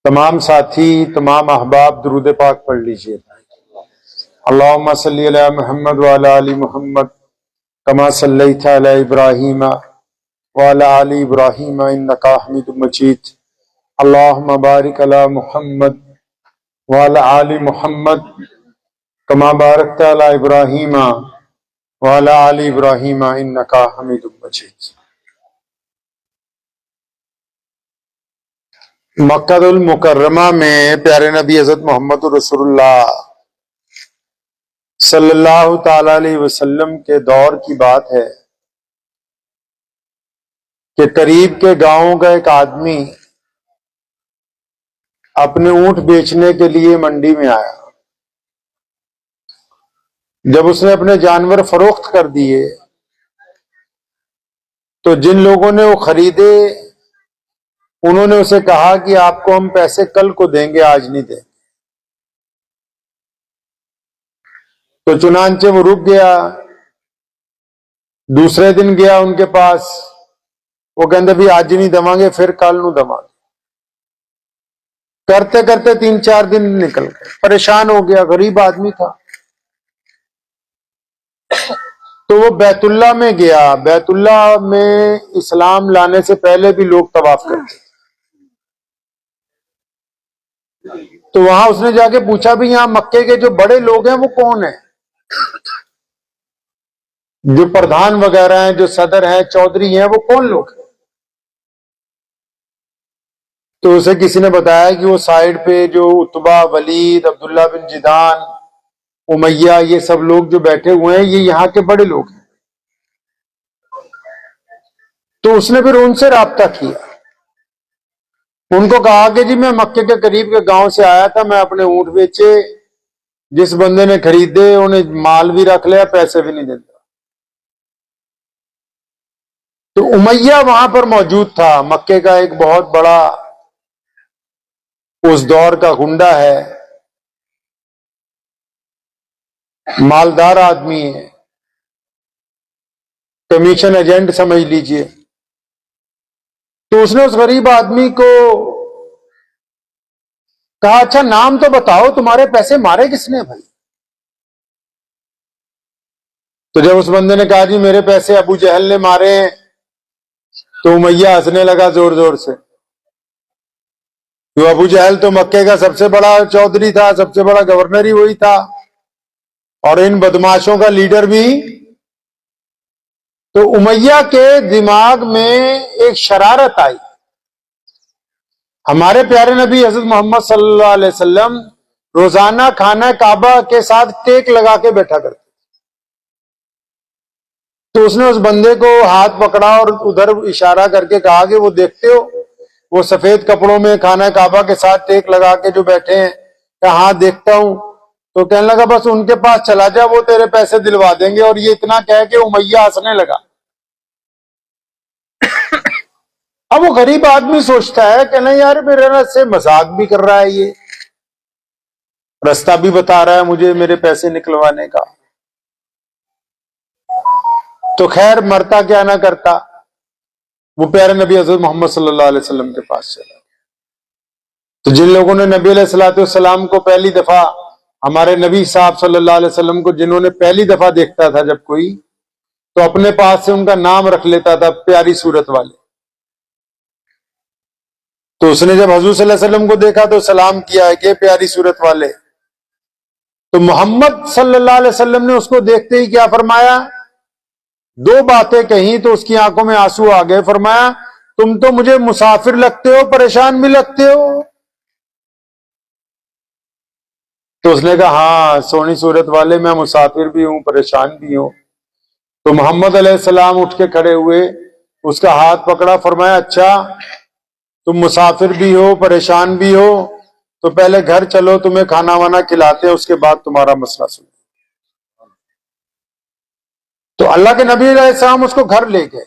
तमाम साथी, तमाम अहबाब दुरूद पाक पढ़ लीजिए। अल्लाहुम्मा सल्ली अला मुहम्मद व अला आलि मुहम्मद कमा सल्लैता अला इब्राहीम व अला आलि इब्राहीम इन्नका हमीदुम मजीद। अल्लाहुम्मा बारिक अला मुहम्मद व अला आलि मुहम्मद कमा बारकता अला इब्राहीम व अला आलि इब्राहीम इन्नका हमीदुम मजीद। मक्कातुल मुकर्रमा में प्यारे नबी हज़रत मोहम्मद रसूलुल्लाह सल्लल्लाहु ताला अलैहि वसल्लम के दौर की बात है कि करीब के गांव का एक आदमी अपने ऊंट बेचने के लिए मंडी में आया। जब उसने अपने जानवर फरोख्त कर दिए तो जिन लोगों ने वो खरीदे उन्होंने उसे कहा कि आपको हम पैसे कल को देंगे, आज नहीं देंगे। तो चुनांचे वो रुक गया। दूसरे दिन गया उनके पास, वो कहते भी आज नहीं दवांगे, फिर कल नू दवांगे। करते करते 3-4 दिन निकल गए। परेशान हो गया, गरीब आदमी था। तो वो बैतुल्ला में गया। बैतुल्ला में इस्लाम लाने से पहले भी लोग तवाफ करते। तो वहां उसने जाके पूछा भी यहां मक्के के जो बड़े लोग हैं वो कौन है, जो प्रधान वगैरह हैं, जो सदर हैं, चौधरी हैं, वो कौन लोग हैं। तो उसे किसी ने बताया कि वो साइड पे जो उतबा, वलीद, अब्दुल्ला बिन जिदान, उमैया, ये सब लोग जो बैठे हुए हैं ये यहाँ के बड़े लोग हैं। तो उसने फिर उनसे राब्ता किया। उनको कहा कि जी मैं मक्के के करीब के गांव से आया था, मैं अपने ऊंट बेचे, जिस बंदे ने खरीदे उन्हें माल भी रख लिया, पैसे भी नहीं देता। तो उमैया वहां पर मौजूद था। मक्के का एक बहुत बड़ा उस दौर का गुंडा है, मालदार आदमी है, कमीशन एजेंट समझ लीजिए। तो उसने उस गरीब आदमी को कहा, अच्छा नाम तो बताओ, तुम्हारे पैसे मारे किसने भाई। तो जब उस बंदे ने कहा जी मेरे पैसे अबू जहल ने मारे हैं, तो उमैया हंसने लगा जोर जोर से। तो अबू जहल तो मक्के का सबसे बड़ा चौधरी था, सबसे बड़ा गवर्नर ही वही था, और इन बदमाशों का लीडर भी। तो उमैया के दिमाग में एक शरारत आई। हमारे प्यारे नबी हज़रत मोहम्मद सल्लल्लाहु अलैहि वसल्लम रोजाना खाना काबा के साथ टेक लगा के बैठा करते। तो उसने उस बंदे को हाथ पकड़ा और उधर इशारा करके कहा कि वो देखते हो वो सफेद कपड़ों में खाना काबा के साथ टेक लगा के जो बैठे हैं। कहा हाँ देखता हूं। तो कहने लगा बस उनके पास चला जा, वो तेरे पैसे दिलवा देंगे। और ये इतना कह के उमैया हंसने लगा। अब वो गरीब आदमी सोचता है कि नहीं यार मेरे से मजाक भी कर रहा है, ये रास्ता भी बता रहा है मुझे मेरे पैसे निकलवाने का। तो खैर मरता क्या ना करता, वो प्यारे नबी हज़रत मोहम्मद सल्लल्लाहु अलैहि वसल्लम के पास चला। तो जिन लोगों ने नबी अलैहिस्सलाम को पहली दफा, हमारे नबी साहब सल्लल्लाहु अलैहि वसल्लम को जिन्होंने पहली दफा देखता था जब कोई, तो अपने पास से उनका नाम रख लेता था प्यारी सूरत वाले। तो उसने जब हुजूर सल्लल्लाहु अलैहि वसल्लम को देखा तो सलाम किया है कि प्यारी सूरत वाले। तो मोहम्मद सल्लल्लाहु अलैहि वसल्लम ने उसको देखते ही क्या फरमाया, 2 बातें कही तो उसकी आंखों में आंसू आ गए। फरमाया तुम तो मुझे मुसाफिर लगते हो, परेशान भी लगते हो। तो उसने कहा हाँ सोनी सूरत वाले, मैं मुसाफिर भी हूं, परेशान भी हूं। तो मोहम्मद अलैहिस्सलाम उठ के खड़े हुए, उसका हाथ पकड़ा, फरमाया अच्छा तुम मुसाफिर भी हो, परेशान भी हो, तो पहले घर चलो, तुम्हें खाना वाना खिलाते हैं, उसके बाद तुम्हारा मसला सुनो। तो अल्लाह के नबी अलैहिस्सलाम उसको घर ले गए,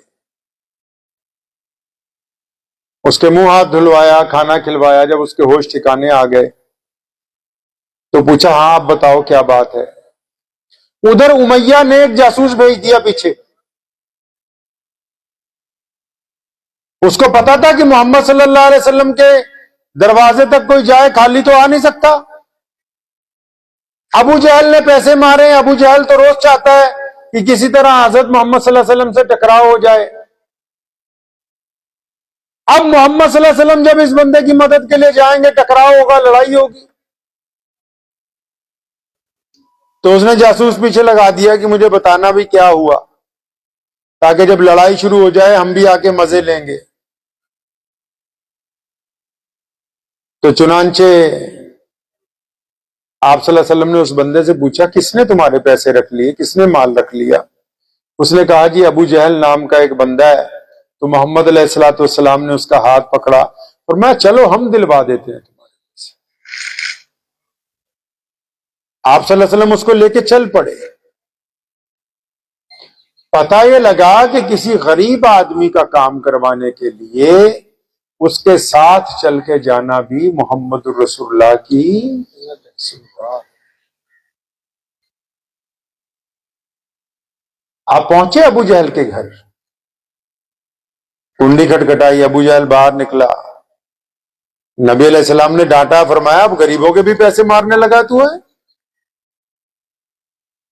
उसके मुंह हाथ धुलवाया, खाना खिलवाया। जब उसके होश ठिकाने आ गए तो पूछा हाँ आप बताओ क्या बात है। उधर उमैया ने एक जासूस भेज दिया पीछे। उसको पता था कि मोहम्मद सल्लल्लाहु अलैहि वसल्लम के दरवाजे तक कोई जाए, खाली तो आ नहीं सकता। अबू जहल ने पैसे मारे। अबू जहल तो रोज चाहता है कि किसी तरह हजरत मोहम्मद सल्लल्लाहु अलैहि वसल्लम से टकराव हो जाए। अब मोहम्मद सल्लल्लाहु अलैहि वसल्लम जब इस बंदे की मदद के लिए जाएंगे, टकराव होगा, लड़ाई होगी। तो उसने जासूस पीछे लगा दिया कि मुझे बताना भी क्या हुआ, ताकि जब लड़ाई शुरू हो जाए हम भी आके मजे लेंगे। तो चुनांचे आप सल्लल्लाहु अलैहि वसल्लम ने उस बंदे से पूछा, किसने तुम्हारे पैसे रख लिए, किसने माल रख लिया? उसने कहा, जी अबू जहल नाम का एक बंदा है। तो मोहम्मद अलैहिस्सलातु वस्सलाम ने उसका हाथ पकड़ा और मैं, चलो हम दिलवा देते हैं तुम्हारे पैसे। आप सल्लल्लाहु अलैहि वसल्लम उसको लेके चल पड़े। पता ये लगा कि किसी गरीब आदमी का काम करवाने के लिए उसके साथ चल के जाना भी मोहम्मद रसूलुल्लाह की। आप पहुंचे अबू जहल के घर, कुंडी खटखटाई, अबू जहल बाहर निकला। नबी अलैहिस्सलाम ने डांटा, फरमाया, अब गरीबों के भी पैसे मारने लगा तू है,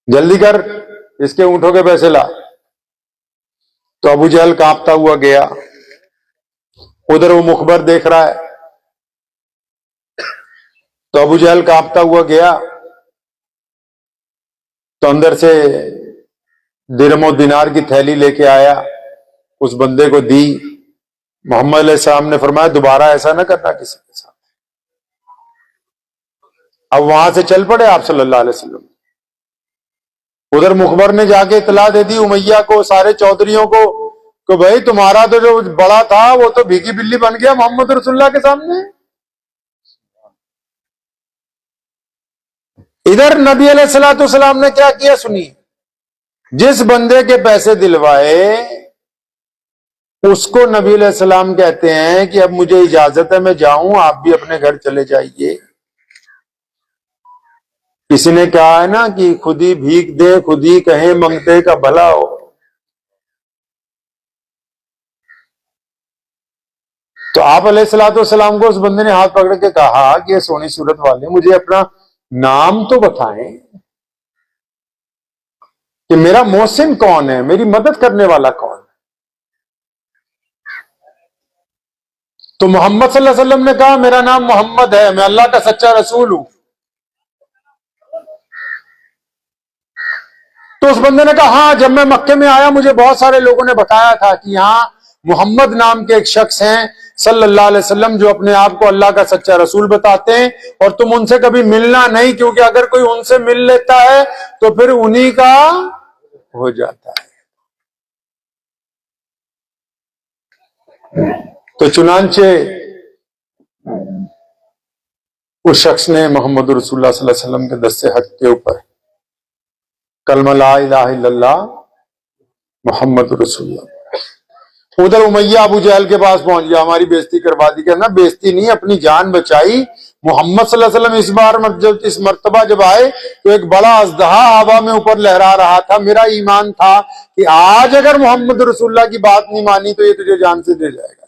जल्दी कर, इसके ऊंटों के पैसे ला। तो अबू जहल कांपता हुआ गया। उधर वो मुखबर देख रहा है। तो अबू जहल कांपता हुआ गया, तो अंदर से दिरहम दिनार की थैली लेके आया, उस बंदे को दी। मोहम्मद अलैहिस्सलाम ने फरमाया, दोबारा ऐसा ना करना किसी के साथ। अब वहां से चल पड़े आप सल्लल्लाहु अलैहि वसल्लम। उधर मुखबर ने जाके इतला दे दी उमैया को, सारे चौधरियों को भाई तुम्हारा तो जो बड़ा था वो तो भीगी बिल्ली बन गया मोहम्मद रसूलुल्लाह के सामने। इधर नबी अलैहिस्सलातु वस्सलाम ने क्या किया सुनिए। जिस बंदे के पैसे दिलवाए उसको नबी अलैहिस्सलाम कहते हैं कि अब मुझे इजाजत है, मैं जाऊं, आप भी अपने घर चले जाइए। किसी ने कहा है ना कि खुद ही भीख दे, खुद ही कहे, मंगते का भला हो। तो आप अलैहिस्सलातु वस्सलाम को उस बंदे ने हाथ पकड़ के कहा कि ये सोनी सूरत वाले, मुझे अपना नाम तो बताएं कि मेरा मोहसिन कौन है, मेरी मदद करने वाला कौन है। तो मोहम्मद सल्लल्लाहु अलैहि वसल्लम ने कहा, मेरा नाम मोहम्मद है, मैं अल्लाह का सच्चा रसूल हूं। तो उस बंदे ने कहा, हाँ, जब मैं मक्के में आया मुझे बहुत सारे लोगों ने बताया था कि यहाँ मोहम्मद नाम के एक शख्स हैं सल्लल्लाहु अलैहि वसल्लम, जो अपने आप को अल्लाह का सच्चा रसूल बताते हैं, और तुम उनसे कभी मिलना नहीं, क्योंकि अगर कोई उनसे मिल लेता है तो फिर उन्हीं का हो जाता है। तो चुनांचे उस शख्स ने मोहम्मद रसूलुल्लाह सल्लल्लाहु अलैहि वसल्लम के दस्ते हक के ऊपर कलमा ला इलाहा इल्लल्लाह मोहम्मद रसूलुल्लाह। उधर उमैया अबू जहल के पास पहुंच गया, हमारी बेइज्जती करवा दी। कहना बेइज्जती नहीं, अपनी जान बचाई। मोहम्मद सल्लल्लाहु अलैहि वसल्लम इस बार इस मर्तबा जब आए तो एक बड़ा अज़दहा हवा में ऊपर लहरा रहा था। मेरा ईमान था कि आज अगर मोहम्मद रसूलुल्लाह की बात नहीं मानी तो ये तुझे जान से दे जाएगा।